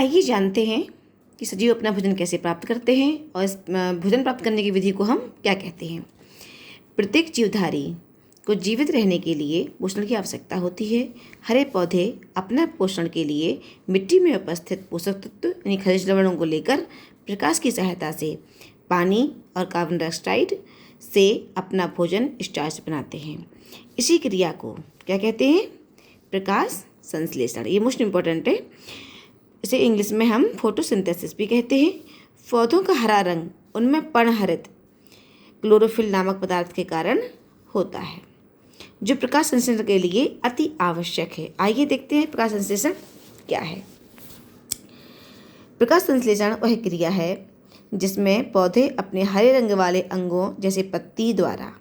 आइए जानते हैं कि सजीव अपना भोजन कैसे प्राप्त करते हैं और इस भोजन प्राप्त करने की विधि को हम क्या कहते हैं। प्रत्येक जीवधारी को जीवित रहने के लिए पोषण की आवश्यकता होती है। हरे पौधे अपना पोषण के लिए मिट्टी में उपस्थित पोषक तत्व यानी खनिज लवणों को लेकर प्रकाश की सहायता से पानी और कार्बन डाइऑक्साइड से अपना भोजन स्टार्च बनाते हैं। इसी क्रिया को क्या कहते हैं? प्रकाश संश्लेषण। ये मोस्ट इम्पॉर्टेंट है। इसे इंग्लिश में हम फोटोसिंथेसिस भी कहते हैं। पौधों का हरा रंग उनमें पर्णहरित क्लोरोफिल नामक पदार्थ के कारण होता है, जो प्रकाश संश्लेषण के लिए अति आवश्यक है। आइए देखते हैं प्रकाश संश्लेषण क्या है। प्रकाश संश्लेषण वह क्रिया है जिसमें पौधे अपने हरे रंग वाले अंगों जैसे पत्ती द्वारा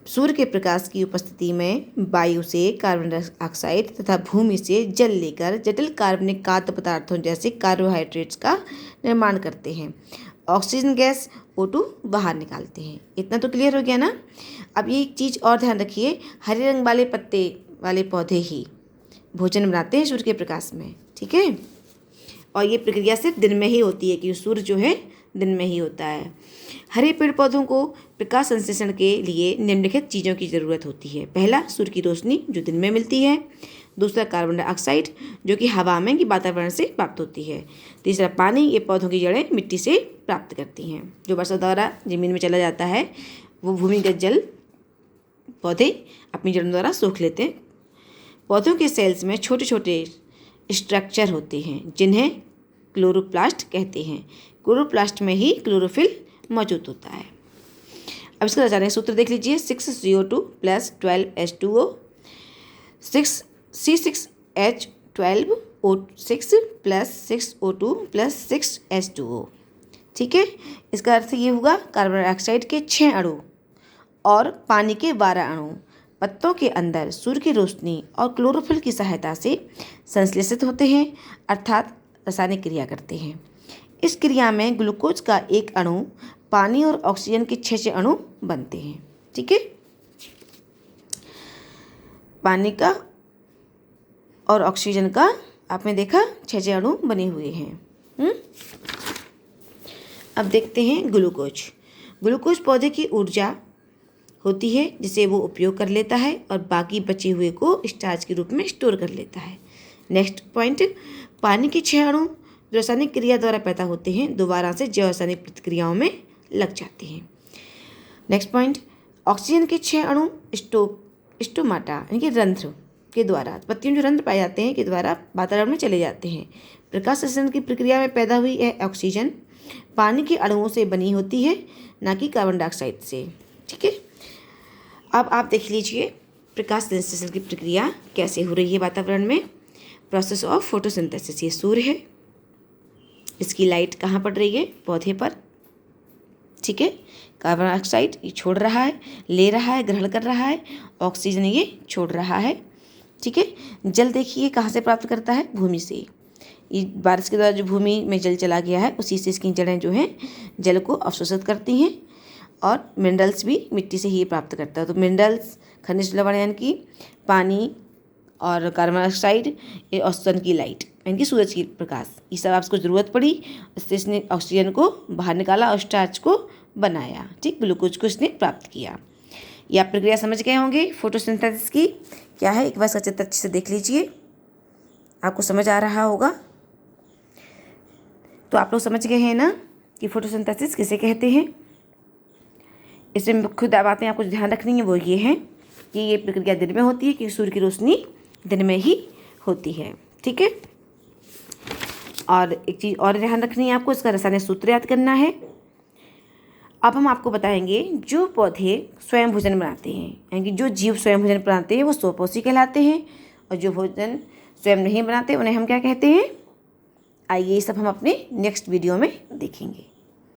सूर्य के प्रकाश की उपस्थिति में वायु से कार्बन डाइऑक्साइड तथा भूमि से जल लेकर जटिल कार्बनिक खाद्य पदार्थों जैसे कार्बोहाइड्रेट्स का निर्माण करते हैं। ऑक्सीजन गैस O2 बाहर निकालते हैं। इतना तो क्लियर हो गया ना। अब ये एक चीज़ और ध्यान रखिए, हरे रंग वाले पत्ते वाले पौधे ही भोजन बनाते हैं सूर्य के प्रकाश में, ठीक है। और ये प्रक्रिया सिर्फ दिन में ही होती है कि सूर्य जो है दिन में ही होता है। हरे पेड़ पौधों को प्रकाश संश्लेषण के लिए निम्नलिखित चीज़ों की ज़रूरत होती है। पहला, सूर्य की रोशनी जो दिन में मिलती है। दूसरा, कार्बन डाइऑक्साइड जो कि हवा में कि वातावरण से प्राप्त होती है। तीसरा, पानी, ये पौधों की जड़ें मिट्टी से प्राप्त करती हैं। जो वर्षा द्वारा जमीन में चला जाता है वो भूमिगत जल पौधे अपनी जड़ों द्वारा सोख लेते हैं। पौधों के सेल्स में छोटे छोटे स्ट्रक्चर होते हैं जिन्हें क्लोरोप्लास्ट कहते हैं। क्लोरोप्लास्ट में ही क्लोरोफिल मौजूद होता है। अब इसका रासायनिक सूत्र देख लीजिए। 6CO2 + 12H2O, 6C6H12O6 + 6O2 + 6H2O, ठीक है। इसका अर्थ ये होगा कार्बन डाइऑक्साइड के 6 अणु और पानी के 12 अणु पत्तों के अंदर सूर्य की रोशनी और क्लोरोफिल की सहायता से संश्लेषित होते हैं, अर्थात रासायनिक क्रिया करते हैं। इस क्रिया में ग्लूकोज का एक अणु पानी और ऑक्सीजन के 6 अणु बनते हैं, ठीक है। पानी का और ऑक्सीजन का आपने देखा 6 अणु बने हुए हैं। अब देखते हैं ग्लूकोज। ग्लूकोज पौधे की ऊर्जा होती है जिसे वो उपयोग कर लेता है और बाकी बचे हुए को स्टार्च के रूप में स्टोर कर लेता है। नेक्स्ट पॉइंट, पानी के 6 अणु जो रासायनिक क्रिया द्वारा पैदा होते हैं दोबारा से जैव रासायनिक प्रतिक्रियाओं में लग जाते हैं। नेक्स्ट पॉइंट, ऑक्सीजन के 6 अणु स्टोमाटा यानी कि रंध्र के द्वारा, पत्तियों में जो रंध्र पाए जाते हैं के द्वारा वातावरण में चले जाते हैं। प्रकाश संश्लेषण की प्रक्रिया में पैदा हुई यह ऑक्सीजन पानी के अणुओं से बनी होती है, ना कि कार्बन डाइऑक्साइड से, ठीक है। अब आप देख लीजिए प्रकाश संश्लेषण की प्रक्रिया कैसे हो रही है वातावरण में। प्रोसेस ऑफ फोटोसिंथेसिस, ये सूर्य है, इसकी लाइट कहाँ पड़ रही है? पौधे पर, ठीक है। कार्बन डाइऑक्साइड ये छोड़ रहा है, ले रहा है, ग्रहण कर रहा है। ऑक्सीजन ये छोड़ रहा है, ठीक है। जल देखिए कहाँ से प्राप्त करता है? भूमि से। ये बारिश के द्वारा जो भूमि में जल चला गया है उसी से इसकी जड़ें जो हैं जल को अवशोषित करती हैं और मिनरल्स भी मिट्टी से ही प्राप्त करता है। तो मिनरल्स, खनिज लवण यानी कि पानी और कार्बन डाइऑक्साइड, ये ऑक्सीजन की लाइट यानी कि सूरज की प्रकाश, ये सब आपको ज़रूरत पड़ी, इससे इसने ऑक्सीजन को बाहर निकाला और स्टार्च को बनाया, ठीक। ग्लूकोज को इसने प्राप्त किया। ये आप प्रक्रिया समझ गए होंगे फोटोसिंथेसिस की क्या है। एक बार इसका चित्र अच्छे से देख लीजिए, आपको समझ आ रहा होगा। तो आप लोग समझ गए हैं ना कि फोटोसिंथेसिस किसे कहते हैं। इसमें मुख्य बातें आपको ध्यान रखनी है वो ये हैं कि ये प्रक्रिया दिन में होती है, क्योंकि सूर्य की रोशनी दिन में ही होती है, ठीक है। और एक चीज़ और ध्यान रखनी है आपको, इसका रासायनिक सूत्र याद करना है। अब हम आपको बताएंगे जो पौधे स्वयं भोजन बनाते हैं यानी कि जो जीव स्वयं भोजन बनाते हैं वो स्वपोषी कहलाते हैं, और जो भोजन स्वयं नहीं बनाते उन्हें हम क्या कहते हैं। आइए ये सब हम अपने नेक्स्ट वीडियो में देखेंगे।